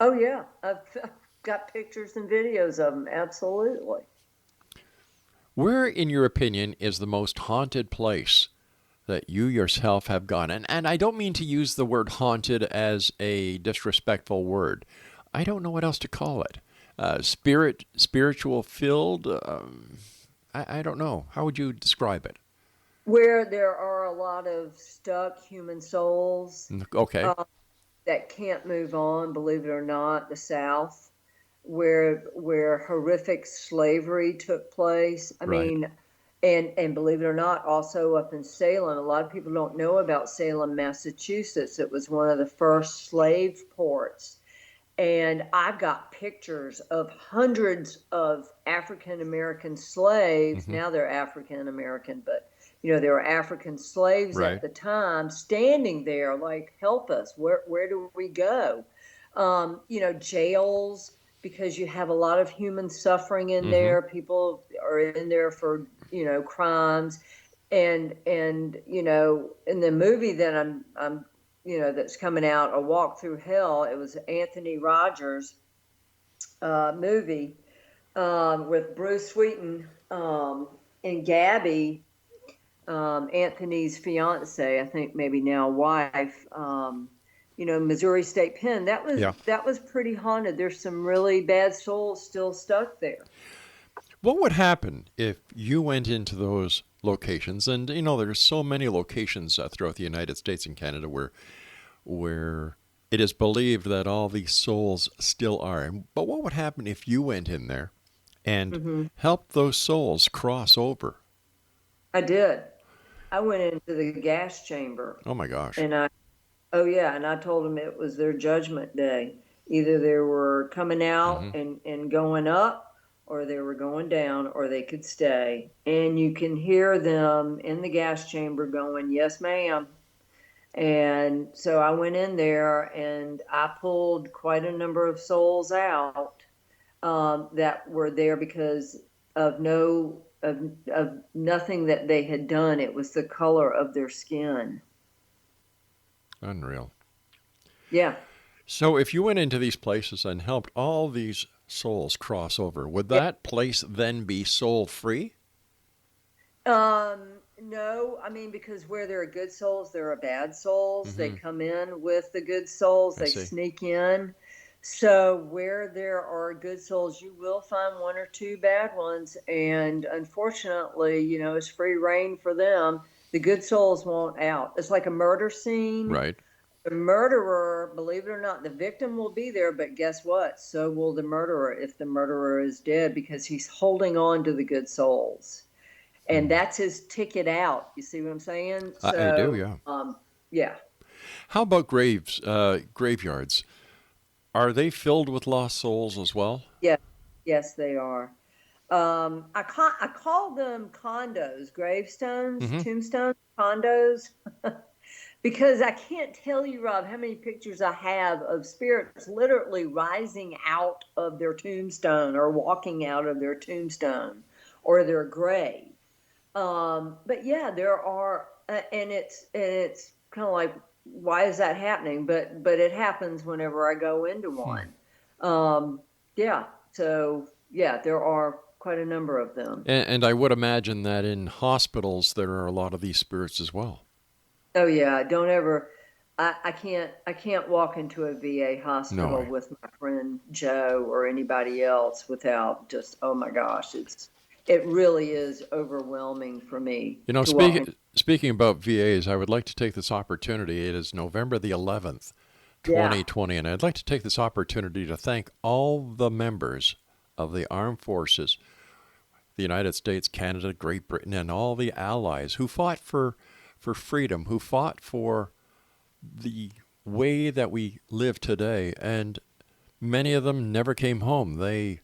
Speaker 4: Oh, yeah. I've got pictures and videos of them. Absolutely.
Speaker 3: Where, in your opinion, is the most haunted place that you yourself have gone, and I don't mean to use the word haunted as a disrespectful word. I don't know what else to call it. Spiritual filled. I don't know. How would you describe it?
Speaker 4: Where there are a lot of stuck human souls
Speaker 3: Okay.
Speaker 4: that can't move on, believe it or not, the South, where horrific slavery took place. I
Speaker 3: Right.
Speaker 4: mean, and believe it or not, also up in Salem. A lot of people don't know about Salem, Massachusetts. It was one of the first slave ports. And I've got pictures of hundreds of African American slaves. Now they're African American, but they were African slaves
Speaker 3: Right.
Speaker 4: at the time, standing there like, help us. Where do we go? Jails, because you have a lot of human suffering in there. People are in there for crimes, and in the movie that I'm that's coming out, A Walk Through Hell. It was Anthony Rogers' movie with Bruce Sweeten and Gabby, Anthony's fiance, I think maybe now wife. Missouri State Pen. That was pretty haunted. There's some really bad souls still stuck there.
Speaker 3: What would happen if you went into those locations? And there's so many locations throughout the United States and Canada where it is believed that all these souls still are. But what would happen if you went in there and helped those souls cross over?
Speaker 4: I did. I went into the gas chamber.
Speaker 3: Oh my gosh.
Speaker 4: And I told them it was their judgment day. Either they were coming out and going up, or they were going down, or they could stay. And you can hear them in the gas chamber going, yes, ma'am. And so I went in there and I pulled quite a number of souls out that were there because of nothing that they had done. It was the color of their skin.
Speaker 3: Unreal.
Speaker 4: Yeah.
Speaker 3: So if you went into these places and helped all these souls cross over, would that place then be soul free?
Speaker 4: No, I mean, because where there are good souls, there are bad souls. They come in with the good souls. They sneak in. So where there are good souls, you will find one or two bad ones. And unfortunately, it's free reign for them. The good souls won't out. It's like a murder scene.
Speaker 3: Right.
Speaker 4: The murderer, believe it or not, the victim will be there, but guess what? So will the murderer if the murderer is dead, because he's holding on to the good souls. And that's his ticket out. You see what I'm saying? So,
Speaker 3: I do, yeah.
Speaker 4: Yeah.
Speaker 3: How about graveyards? Are they filled with lost souls as well?
Speaker 4: Yeah. Yes, they are. I call them condos, gravestones, tombstones, condos. Because I can't tell you, Rob, how many pictures I have of spirits literally rising out of their tombstone or walking out of their tombstone or their grave. But yeah, there are, and it's kind of like, why is that happening? But it happens whenever I go into one. Yeah. So yeah, there are quite a number of them.
Speaker 3: And I would imagine that in hospitals there are a lot of these spirits as well.
Speaker 4: Oh yeah, don't ever. I can't walk into a VA hospital with my friend Joe or anybody else without just, oh my gosh, it really is overwhelming for me.
Speaker 3: Speaking about VAs, I would like to take this opportunity. It is November the 11th, 2020, and I'd like to take this opportunity to thank all the members of the armed forces, the United States, Canada, Great Britain, and all the allies who fought for freedom, who fought for the way that we live today, and many of them never came home. They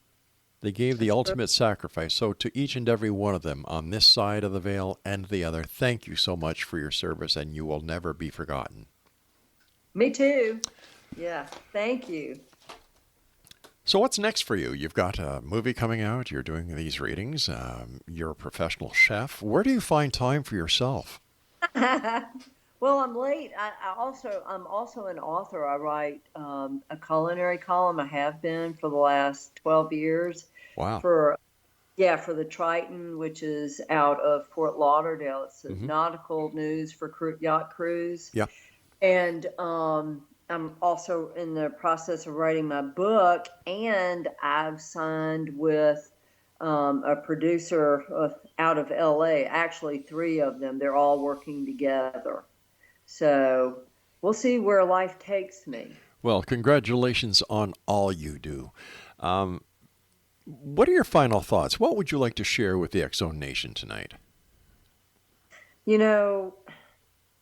Speaker 3: gave the ultimate sacrifice. So to each and every one of them on this side of the veil and the other, thank you so much for your service, and you will never be forgotten.
Speaker 4: Me too. Yeah, thank you.
Speaker 3: So what's next for you? You've got a movie coming out. You're doing these readings. You're a professional chef. Where do you find time for yourself?
Speaker 4: Well, I'm late. I'm also an author. I write a culinary column. I have been for the last 12 years.
Speaker 3: Wow.
Speaker 4: Yeah, for the Triton, which is out of Fort Lauderdale. It's a nautical news for yacht crews.
Speaker 3: Yeah.
Speaker 4: And I'm also in the process of writing my book, and I've signed with a producer out of LA, actually 3 of them. They're all working together. So we'll see where life takes me.
Speaker 3: Well, congratulations on all you do. What are your final thoughts? What would you like to share with the X Zone Nation tonight?
Speaker 4: You know,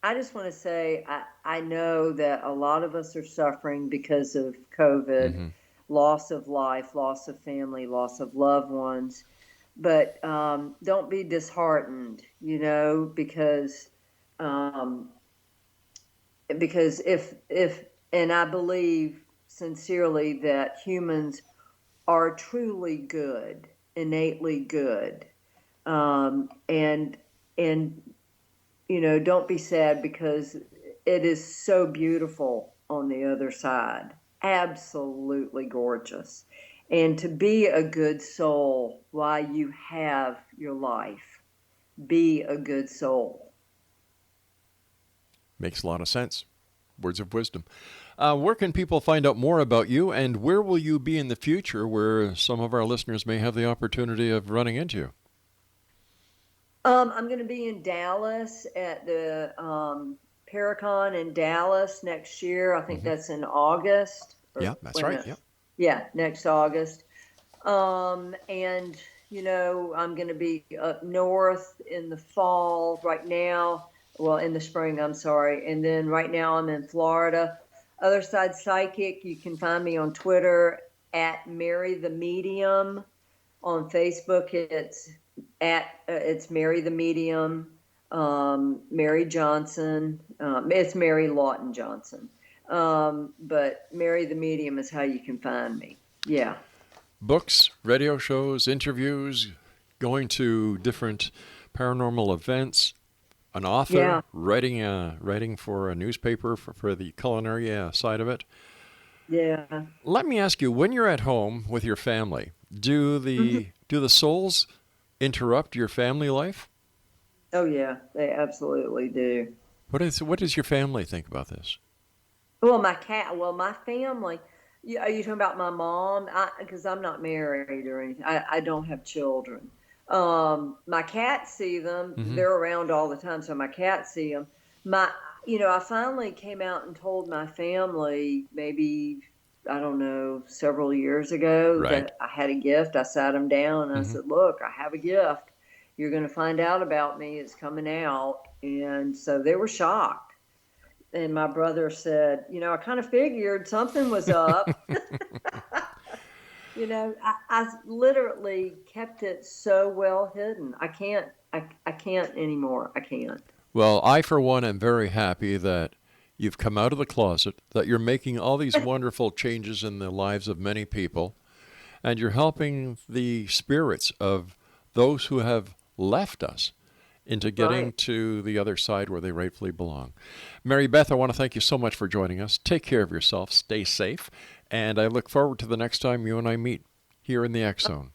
Speaker 4: I just want to say I know that a lot of us are suffering because of COVID, loss of life, loss of family, loss of loved ones. But don't be disheartened, you know, because if and I believe sincerely that humans are truly good, innately good, and you know, don't be sad, because it is so beautiful on the other side. Absolutely gorgeous. And to be a good soul while you have your life, be a good soul.
Speaker 3: Makes a lot of sense. Words of wisdom. Where can people find out more about you, and where will you be in the future where some of our listeners may have the opportunity of running into you?
Speaker 4: I'm going to be in Dallas at the Paracon in Dallas next year. I think that's in August.
Speaker 3: Yeah, that's right. Yeah.
Speaker 4: Yeah, next August. And, you know, I'm going to be up north in the fall right now. Well, in the spring, I'm sorry. And then right now I'm in Florida. Otherside Psychic, you can find me on Twitter at Mary the Medium. On Facebook, it's Mary the Medium, Mary Johnson. It's Mary Lawton Johnson. But Mary the Medium is how you can find me. Yeah.
Speaker 3: Books, radio shows, interviews, going to different paranormal events. An author, writing for a newspaper for the culinary side of it.
Speaker 4: Yeah.
Speaker 3: Let me ask you, when you're at home with your family, do the souls interrupt your family life?
Speaker 4: Oh yeah, they absolutely do.
Speaker 3: What does your family think about this?
Speaker 4: Well, my family. Are you talking about my mom? Because I'm not married or anything. I don't have children. My cats see them. They're around all the time, so my cats see them. I finally came out and told my family maybe, I don't know, several years ago that I had a gift. I sat them down and I said, look, I have a gift. You're going to find out about me. It's coming out. And so they were shocked. And my brother said, I kind of figured something was up. I literally kept it so well hidden. I can't anymore. I can't.
Speaker 3: Well, I, for one, am very happy that you've come out of the closet, that you're making all these wonderful changes in the lives of many people, and you're helping the spirits of those who have left us into getting to the other side where they rightfully belong. Mary Beth, I want to thank you so much for joining us. Take care of yourself. Stay safe. And I look forward to the next time you and I meet here in the X Zone.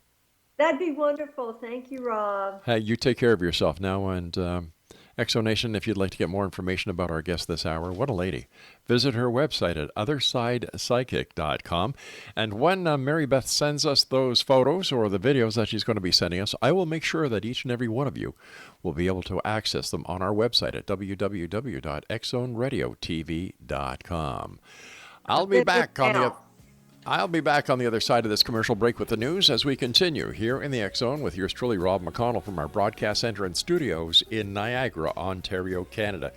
Speaker 4: That'd be wonderful. Thank you, Rob.
Speaker 3: Hey, you take care of yourself now. And X Zone Nation, if you'd like to get more information about our guest this hour, what a lady, visit her website at OthersidePsychic.com. And when Mary Beth sends us those photos or the videos that she's going to be sending us, I will make sure that each and every one of you will be able to access them on our website at www.xzoneradiotv.com. I'll be back on the other side of this commercial break with the news as we continue here in the X Zone with yours truly, Rob McConnell, from our broadcast center and studios in Niagara, Ontario, Canada.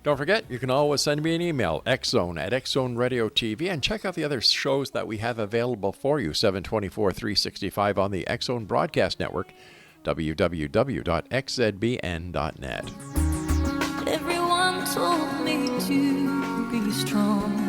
Speaker 3: Don't forget, you can always send me an email, xzone@xzoneradiotv, and check out the other shows that we have available for you, 7/24/365 on the X Zone Broadcast Network, www.xzbn.net.
Speaker 6: Everyone told me to be strong.